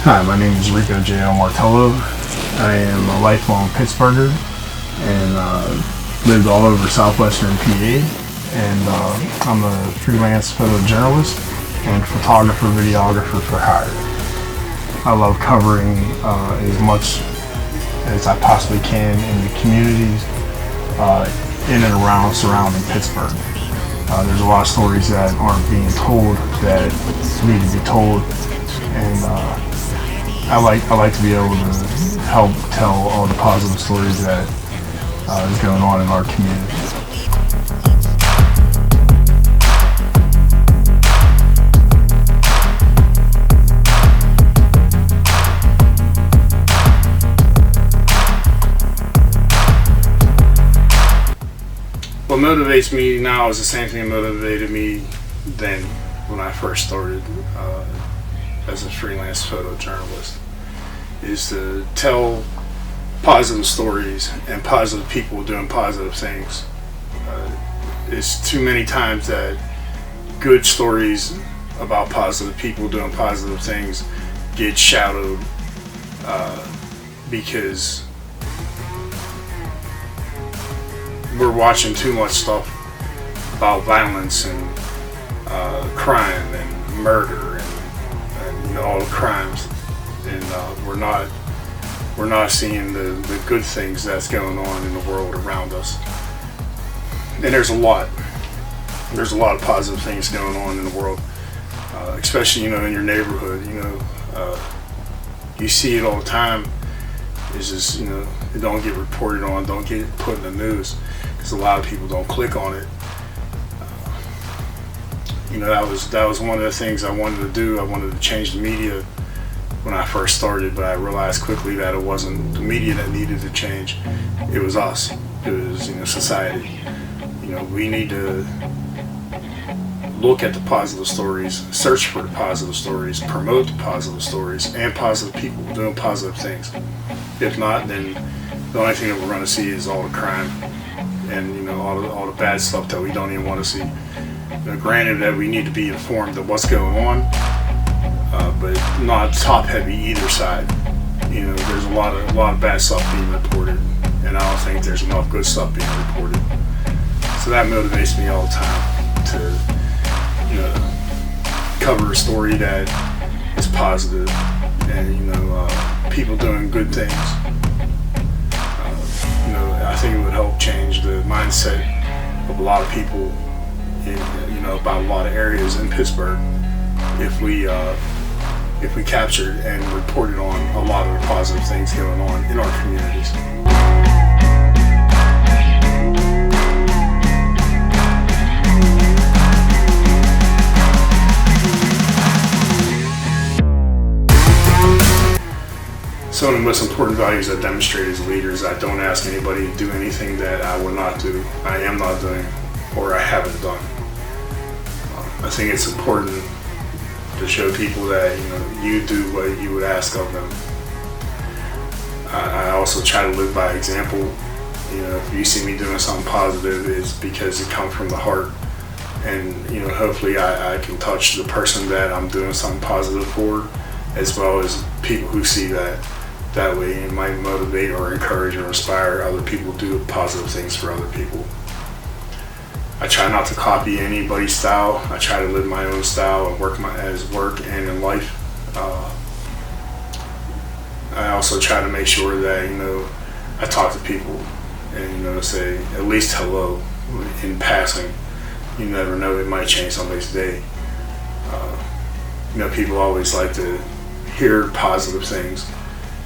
Hi, my name is Ricco J.L. Martello. I am a lifelong Pittsburgher and lived all over southwestern PA. And I'm a freelance photojournalist and photographer, videographer for hire. I love covering as much as I possibly can in the communities in and around surrounding Pittsburgh. There's a lot of stories that aren't being told that need to be told, and I like to be able to help tell all the positive stories that is going on in our community. What motivates me now is the same thing that motivated me then when I first started as a freelance photojournalist, is to tell positive stories and positive people doing positive things. It's too many times that good stories about positive people doing positive things get shadowed because we're watching too much stuff about violence and crime and murder and all the crimes, and we're not seeing the good things that's going on in the world around us. And there's a lot of positive things going on in the world, especially in your neighborhood. You see it all the time. It's just it don't get reported on, don't get put in the news, because a lot of people don't click on it. That was one of the things I wanted to do. I wanted to change the media when I first started, but I realized quickly that it wasn't the media that needed to change. It was us. It was society. We need to look at the positive stories, search for the positive stories, promote the positive stories, and positive people doing positive things. If not, then the only thing that we're going to see is all the crime and all the bad stuff that we don't even want to see. Granted that we need to be informed of what's going on, but not top heavy either side. There's a lot of bad stuff being reported, and I don't think there's enough good stuff being reported. So that motivates me all the time to cover a story that is positive and people doing good things. I think it would help change the mindset of a lot of people about a lot of areas in Pittsburgh if we captured and reported on a lot of the positive things going on in our communities. So one of the most important values I demonstrate as leaders, I don't ask anybody to do anything that I will not do, I am not doing, or I haven't done. I think it's important to show people that you do what you would ask of them. I also try to live by example. If you see me doing something positive, it's because it comes from the heart, and hopefully I can touch the person that I'm doing something positive for, as well as people who see that. That way it might motivate or encourage or inspire other people to do positive things for other people. I try not to copy anybody's style. I try to live my own style and work and in life. I also try to make sure that I talk to people and say at least hello in passing. You never know, it might change somebody's day. People always like to hear positive things,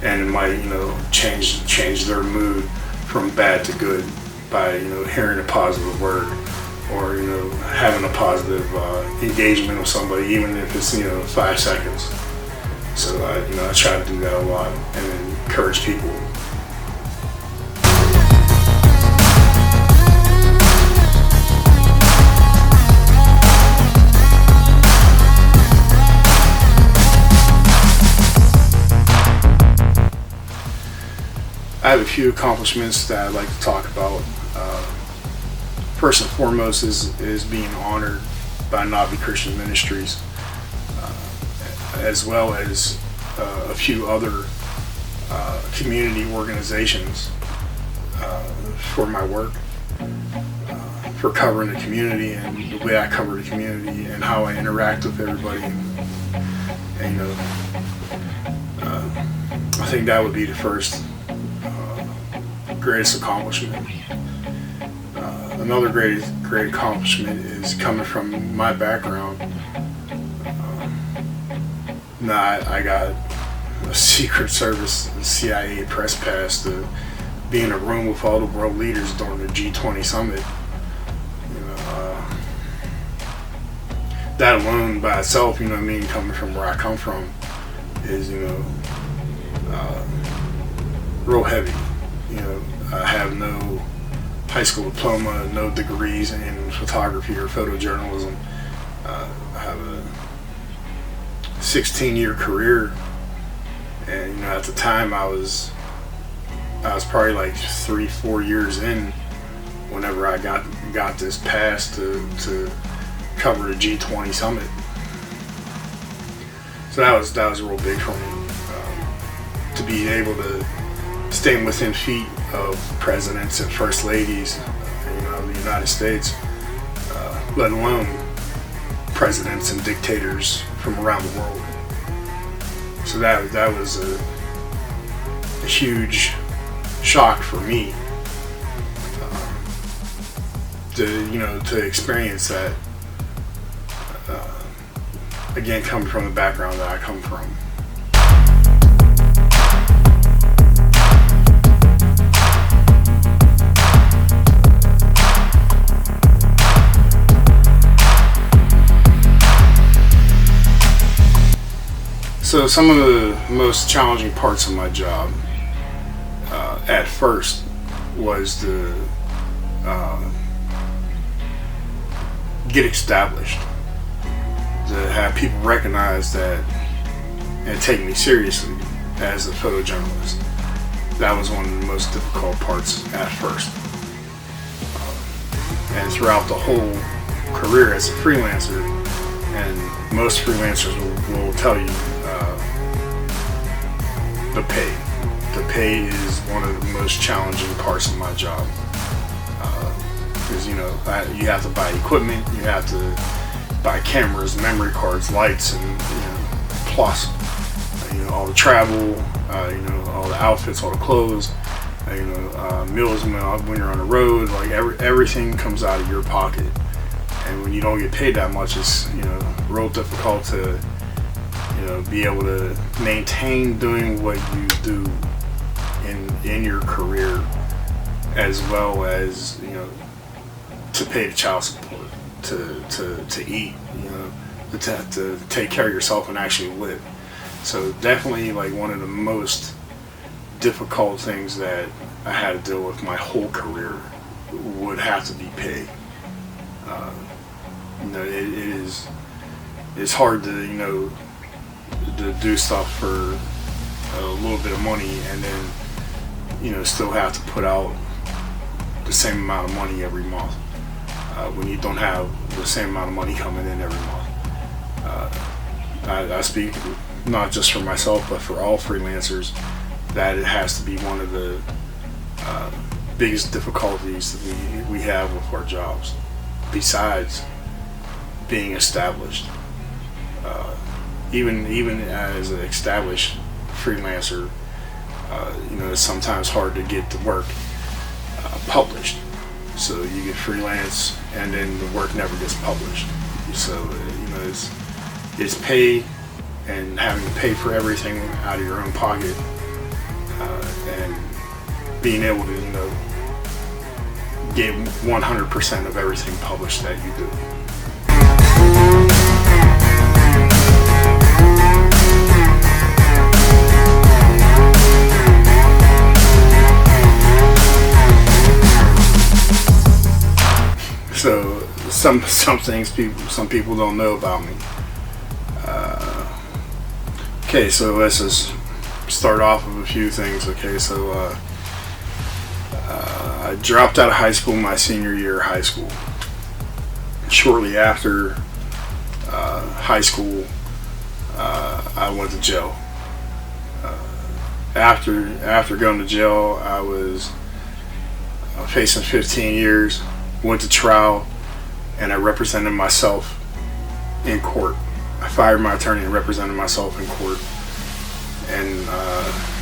and it might change their mood from bad to good by hearing a positive word, or having a positive engagement with somebody, even if it's 5 seconds. So I try to do that a lot and encourage people. I have a few accomplishments that I'd like to talk about. First and foremost is being honored by NABHI Christian Ministries, as well as a few other community organizations for my work, for covering the community and the way I cover the community and how I interact with everybody. And you know, I think that would be the first greatest accomplishment. Another great accomplishment is coming from my background. I got a Secret Service CIA press pass to be in a room with all the world leaders during the G20 summit. You know, that alone by itself, you know what I mean, coming from where I come from, is, you know, real heavy. You know, I have no high school diploma, no degrees in photography or photojournalism. I have a 16-year career, and you know, at the time I was probably like 3-4 years in whenever I got this pass to cover the G20 summit. So that was real big for me, to be able to stand within feet of presidents and first ladies, you know, of the United States, let alone presidents and dictators from around the world. So that was a huge shock for me, to experience that. Again, coming from the background that I come from. So some of the most challenging parts of my job at first was to get established, to have people recognize that and take me seriously as a photojournalist. That was one of the most difficult parts at first. And throughout the whole career as a freelancer, and most freelancers will tell you, the pay. The pay is one of the most challenging parts of my job. Because you have to buy equipment, you have to buy cameras, memory cards, lights, and plus all the travel, all the outfits, all the clothes, meals when you're on the road. Like everything comes out of your pocket, and when you don't get paid that much, it's real difficult to be able to maintain doing what you do in your career, as well as to pay the child support, to eat, to take care of yourself and actually live. So definitely, like, one of the most difficult things that I had to deal with my whole career would have to be pay. It's hard to do stuff for a little bit of money and then still have to put out the same amount of money every month when you don't have the same amount of money coming in every month. I speak not just for myself but for all freelancers, that it has to be one of the biggest difficulties that we have with our jobs, besides being established. Even as an established freelancer, it's sometimes hard to get the work published. So you get freelance and then the work never gets published. So it's pay and having to pay for everything out of your own pocket, and being able to get 100% of everything published that you do. So some things some people don't know about me. Okay, so let's just start off with a few things. Okay, so I dropped out of high school my senior year of high school. Shortly after high school, I went to jail. after going to jail, I was facing 15 years, went to trial, and I represented myself in court. I fired my attorney and represented myself in court, and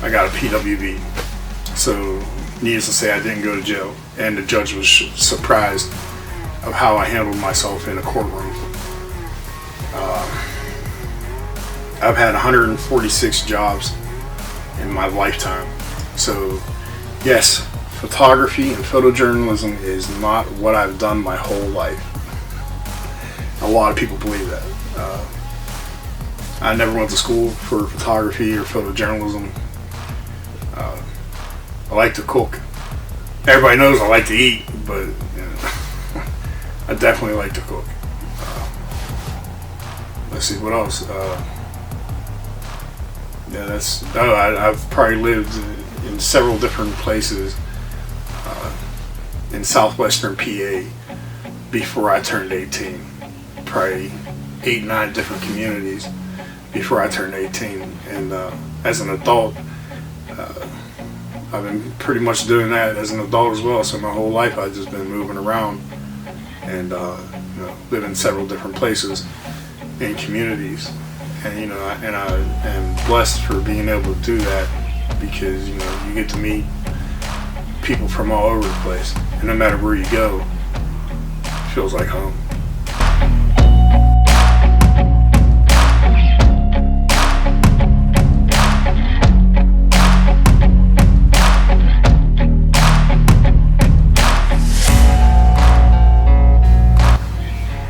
I got a PWV. So needless to say, I didn't go to jail, and the judge was surprised of how I handled myself in a courtroom. I've had 146 jobs in my lifetime. So yes, photography and photojournalism is not what I've done my whole life. A lot of people believe that. I never went to school for photography or photojournalism. I like to cook. Everybody knows I like to eat, but you know, I definitely like to cook. Let's see what else. I've probably lived in several different places in southwestern PA before I turned 18. Probably 8-9 different communities before I turned 18. And as an adult, I've been pretty much doing that as an adult as well. So my whole life I've just been moving around and live in several different places in communities. And I am blessed for being able to do that, because you get to meet people from all over the place, and no matter where you go, it feels like home.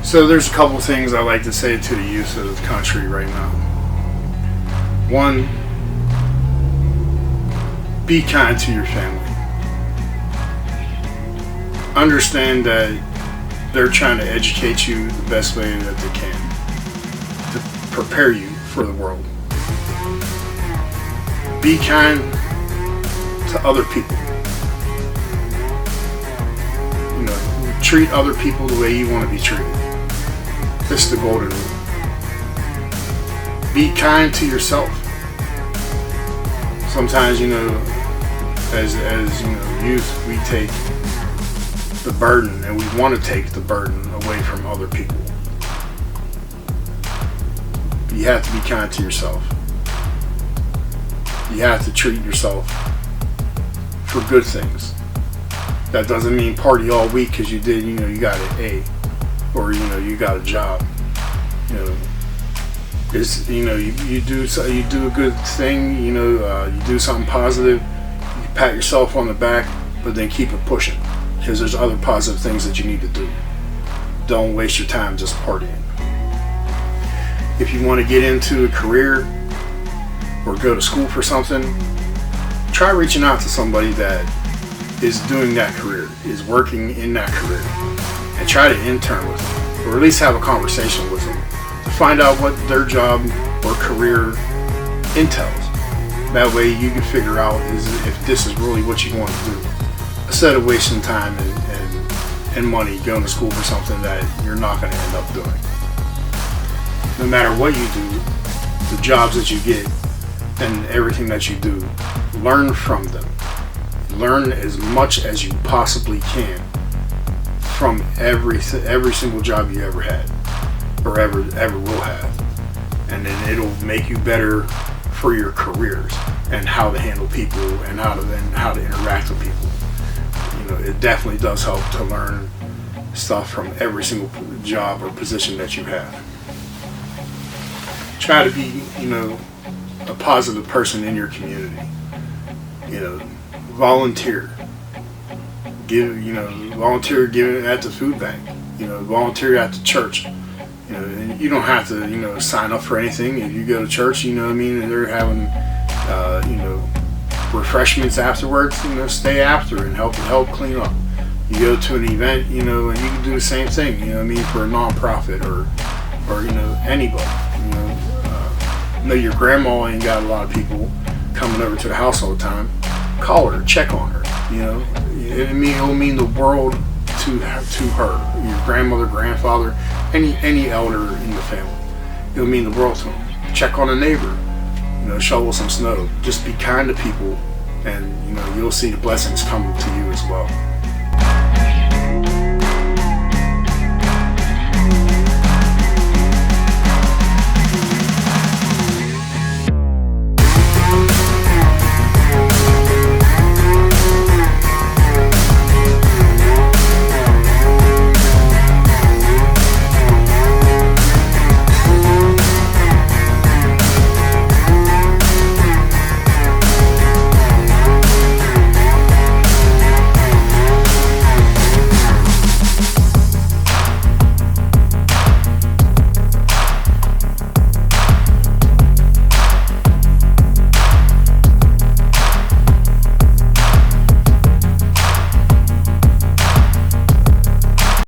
So there's a couple things I like to say to the youth of the country right now. One, be kind to your family. Understand that they're trying to educate you the best way that they can to prepare you for the world. Be kind to other people. Treat other people the way you want to be treated. This is the golden rule. Be kind to yourself. Sometimes, as youth, we take the burden, and we want to take the burden away from other people. You have to be kind to yourself. You have to treat yourself for good things. That doesn't mean party all week because you did, you got an A, or you got a job. It's you do a good thing. You do something positive. You pat yourself on the back, but then keep it pushing, because there's other positive things that you need to do. Don't waste your time just partying. If you want to get into a career or go to school for something, try reaching out to somebody that is doing that career, is working in that career, and try to intern with them, or at least have a conversation with them to find out what their job or career entails. That way you can figure out if this is really what you want to do, instead of wasting time and money going to school for something that you're not going to end up doing. No matter what you do, the jobs that you get and everything that you do, learn from them. Learn as much as you possibly can from every single job you ever had or ever will have, and then it'll make you better for your careers and how to handle people and how to interact with people. It definitely does help to learn stuff from every single job or position that you have. Try to be a positive person in your community. Volunteer. Volunteer giving at the food bank. Volunteer at the church. And you don't have to sign up for anything. If you go to church, and they're having refreshments afterwards, stay after and help know, clean up. You go to an event, and you can do the same thing, for a nonprofit or anybody. Your grandma ain't got a lot of people coming over to the house all the time. Call her, check on her. It'll mean the world to her. Your grandmother, grandfather, any elder in the family. It'll mean the world to them. Check on a neighbor. shovel some snow. Just be kind to people, and you'll see the blessings come to you as well.